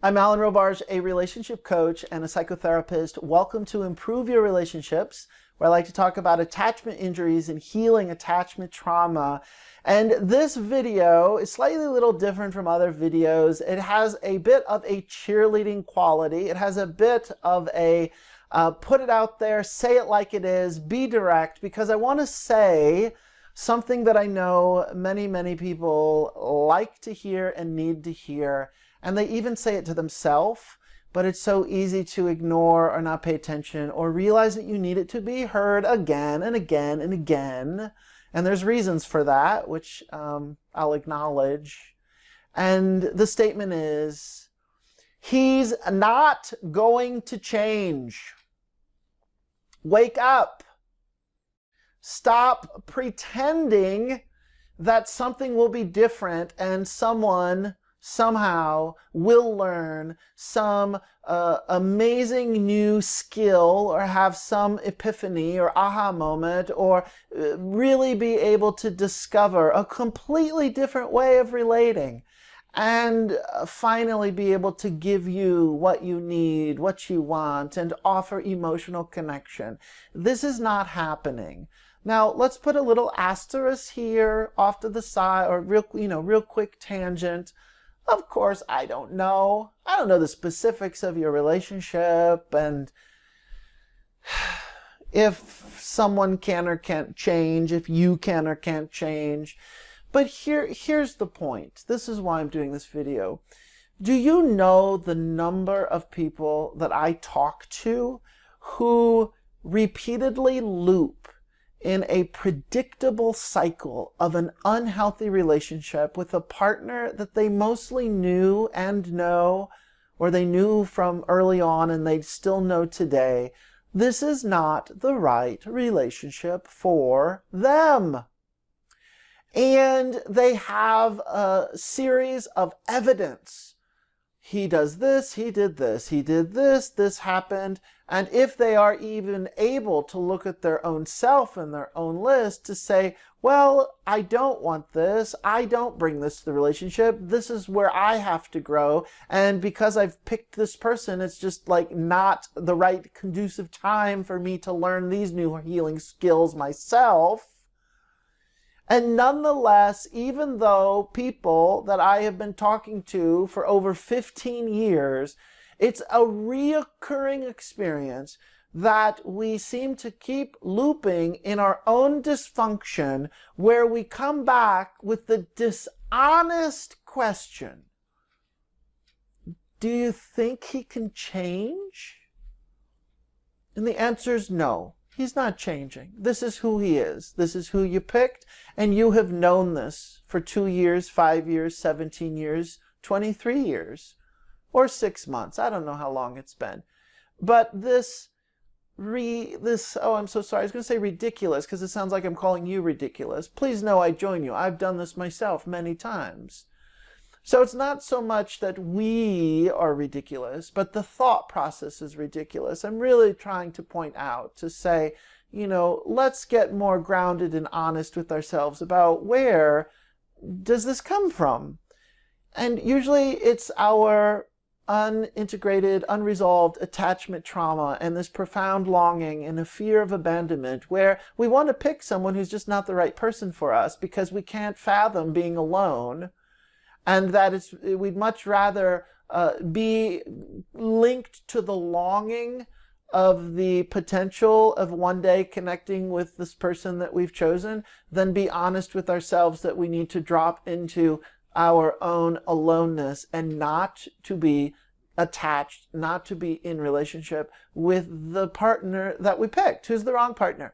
I'm Alan Robarge, a relationship coach and a psychotherapist. Welcome to Improve Your Relationships, where I like to talk about attachment injuries and healing attachment trauma. And this video is slightly a little different from other videos. It has a bit of a cheerleading quality. It has a bit of a put it out there, say it like it is, be direct, because I want to say something that I know many people like to hear and need to hear. And they even say it to themselves, but it's so easy to ignore or not pay attention or realize that you need it to be heard again and again and again. And there's reasons for that, which I'll acknowledge. And the statement is, he's not going to change. Wake up. Stop pretending that something will be different and someone somehow will learn some amazing new skill or have some epiphany or aha moment or really be able to discover a completely different way of relating and finally be able to give you what you need, what you want, and offer emotional connection. This is not happening. Now, let's put a little asterisk here off to the side, or real quick tangent. Of course, I don't know. I don't know the specifics of your relationship and if someone can or can't change, if you can or can't change. But here's the point. This is why I'm doing this video. Do you know the number of people that I talk to who repeatedly loop in a predictable cycle of an unhealthy relationship with a partner that they mostly knew and know, or they knew from early on and they still know today? This is not the right relationship for them. And they have a series of evidence. He does this, he did this, he did this, this happened. And if they are even able to look at their own self and their own list to say, well, I don't want this, I don't bring this to the relationship, this is where I have to grow, and because I've picked this person, it's just like not the right conducive time for me to learn these new healing skills myself. And nonetheless, even though people that I have been talking to for over 15 years, it's a reoccurring experience that we seem to keep looping in our own dysfunction, where we come back with the dishonest question, do you think he can change? And the answer is no. He's not changing. This is who he is. This is who you picked, and you have known this for 2 years, 5 years, 17 years, 23 years, or 6 months. I don't know how long it's been. But oh, I'm so sorry. I was going to say ridiculous because it sounds like I'm calling you ridiculous. Please know I join you. I've done this myself many times. So it's not so much that we are ridiculous, but the thought process is ridiculous. I'm really trying to point out, to say, let's get more grounded and honest with ourselves about where does this come from? And usually it's our unintegrated, unresolved attachment trauma and this profound longing and a fear of abandonment, where we want to pick someone who's just not the right person for us because we can't fathom being alone. And that we'd much rather be linked to the longing of the potential of one day connecting with this person that we've chosen than be honest with ourselves that we need to drop into our own aloneness and not to be attached, not to be in relationship with the partner that we picked, who's the wrong partner.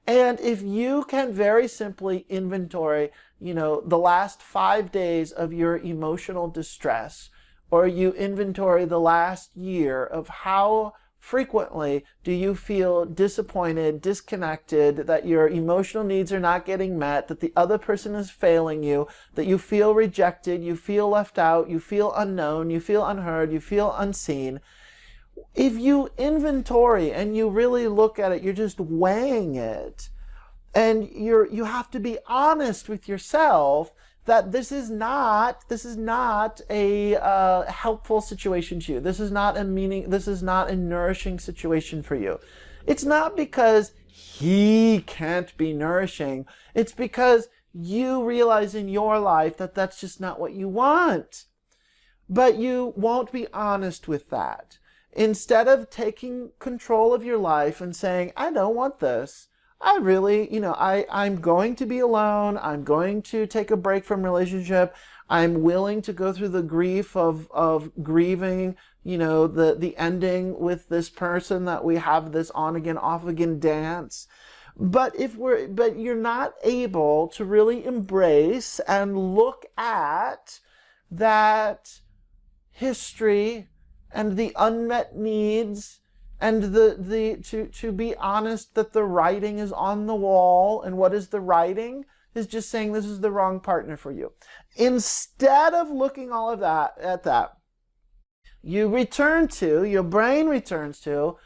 And if you can very simply inventory, the last 5 days of your emotional distress, or you inventory the last year of how frequently do you feel disappointed, disconnected, that your emotional needs are not getting met, that the other person is failing you, that you feel rejected, you feel left out, you feel unknown, you feel unheard, you feel unseen. If you inventory and you really look at it, you're just weighing it, and you have to be honest with yourself that this is not a helpful situation to you. This is not a nourishing situation for you. It's not because he can't be nourishing. It's because you realize in your life that that's just not what you want. But you won't be honest with that. Instead of taking control of your life and saying, I don't want this. I really, I'm going to be alone. I'm going to take a break from relationship. I'm willing to go through the grief of grieving, the ending with this person, that we have this on again, off again dance. But you're not able to really embrace and look at that history and the unmet needs, and to be honest that the writing is on the wall. And what is the writing? Is just saying this is the wrong partner for you. Instead of looking all of that at that, your brain returns to,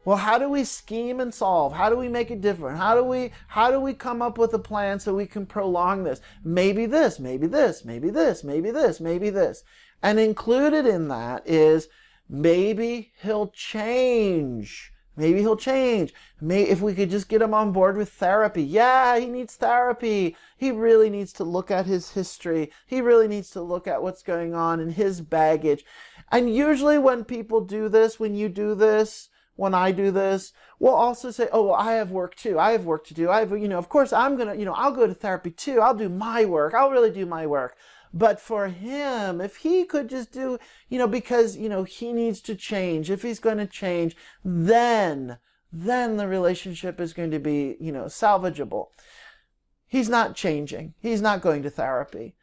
well, how do we scheme and solve? How do we make it different? How do we come up with a plan so we can prolong this? Maybe this, maybe this, maybe this, maybe this, maybe this. And included in that is, maybe he'll change. Maybe he'll change. If we could just get him on board with therapy. Yeah, he needs therapy. He really needs to look at his history. He really needs to look at what's going on in his baggage. And usually when people do this, when you do this, when I do this, we'll also say, oh, well, I have work too. I have work to do. Of course I'm going to, I'll go to therapy too. I'll do my work. I'll really do my work. But for him, if he could just do, because, he needs to change. If he's going to change, then the relationship is going to be, salvageable. He's not changing. He's not going to therapy.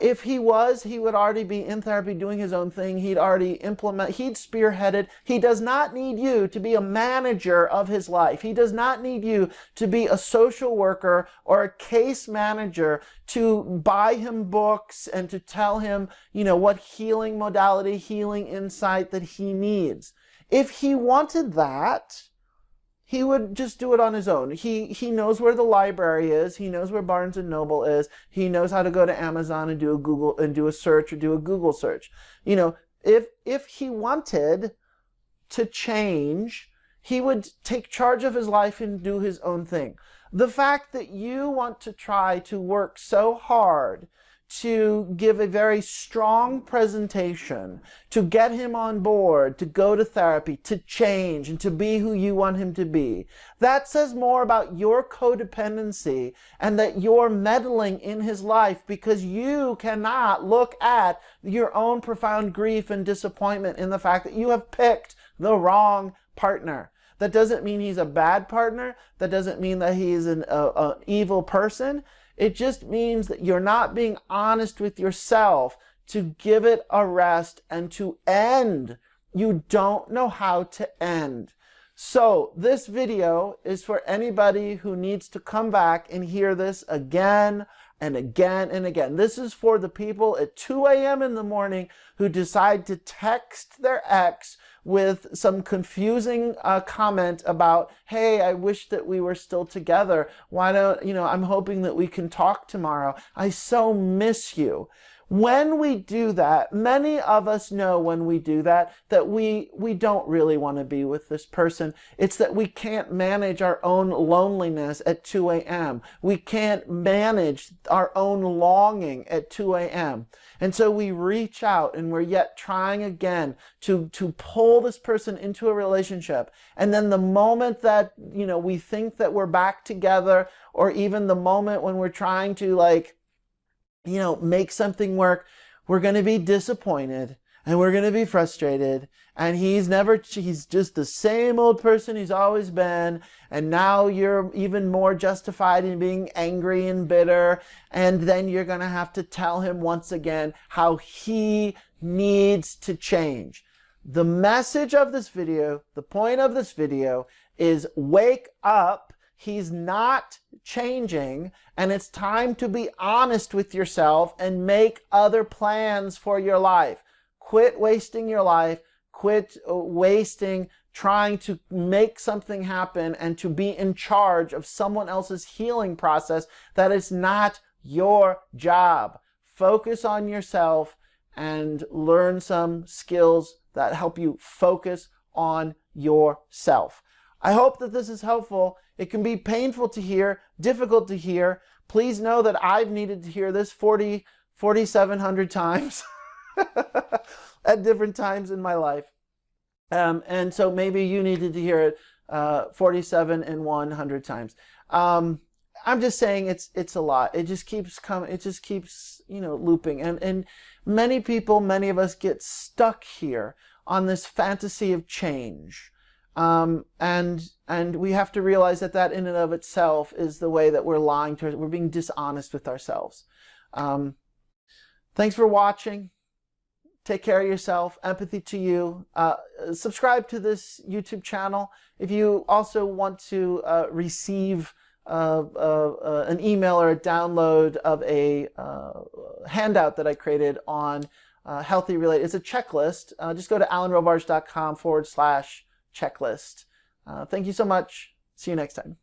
If he was, he would already be in therapy doing his own thing. He'd spearheaded. He does not need you to be a manager of his life. He does not need you to be a social worker or a case manager to buy him books and to tell him, what healing modality, healing insight that he needs. If he wanted that, he would just do it on his own. He knows where the library is. He knows where Barnes and Noble is. He knows how to go to Amazon and do a Google search. If he wanted to change, he would take charge of his life and do his own thing. The fact that you want to try to work so hard to give a very strong presentation, to get him on board, to go to therapy, to change, and to be who you want him to be, that says more about your codependency and that you're meddling in his life because you cannot look at your own profound grief and disappointment in the fact that you have picked the wrong partner. That doesn't mean he's a bad partner. That doesn't mean that he's an evil person. It just means that you're not being honest with yourself to give it a rest and to end. You don't know how to end. So this video is for anybody who needs to come back and hear this again and again and again. This is for the people at 2 a.m. in the morning who decide to text their ex with some confusing comment about, hey, I wish that we were still together. Why don't, I'm hoping that we can talk tomorrow. I so miss you. When we do that, many of us know when we do that we don't really want to be with this person. It's that we can't manage our own loneliness at 2 a.m. We can't manage our own longing at 2 a.m. And so we reach out and we're yet trying again to pull this person into a relationship. And then the moment that, we think that we're back together, or even the moment when we're trying to make something work, we're going to be disappointed and we're going to be frustrated. And he's just the same old person he's always been. And now you're even more justified in being angry and bitter. And then you're going to have to tell him once again how he needs to change. The message of this video, the point of this video is wake up. He's not changing, and it's time to be honest with yourself and make other plans for your life. Quit wasting your life. Quit wasting trying to make something happen and to be in charge of someone else's healing process that is not your job. focus on yourself and learn some skills that help you focus on yourself. I hope that this is helpful. It can be painful to hear, difficult to hear. Please know that I've needed to hear this 4,700 times at different times in my life. And so maybe you needed to hear it 4,700 times. I'm just saying it's a lot. It just keeps coming. It just keeps, looping. And many people, many of us get stuck here on this fantasy of change. And we have to realize that in and of itself is the way that we're lying to, we're being dishonest with ourselves. Thanks for watching. Take care of yourself. Empathy to you. Subscribe to this YouTube channel. If you also want to receive an email or a download of a handout that I created on healthy related, it's a checklist. Just go to alanrobarge.com/checklist. Thank you so much. See you next time.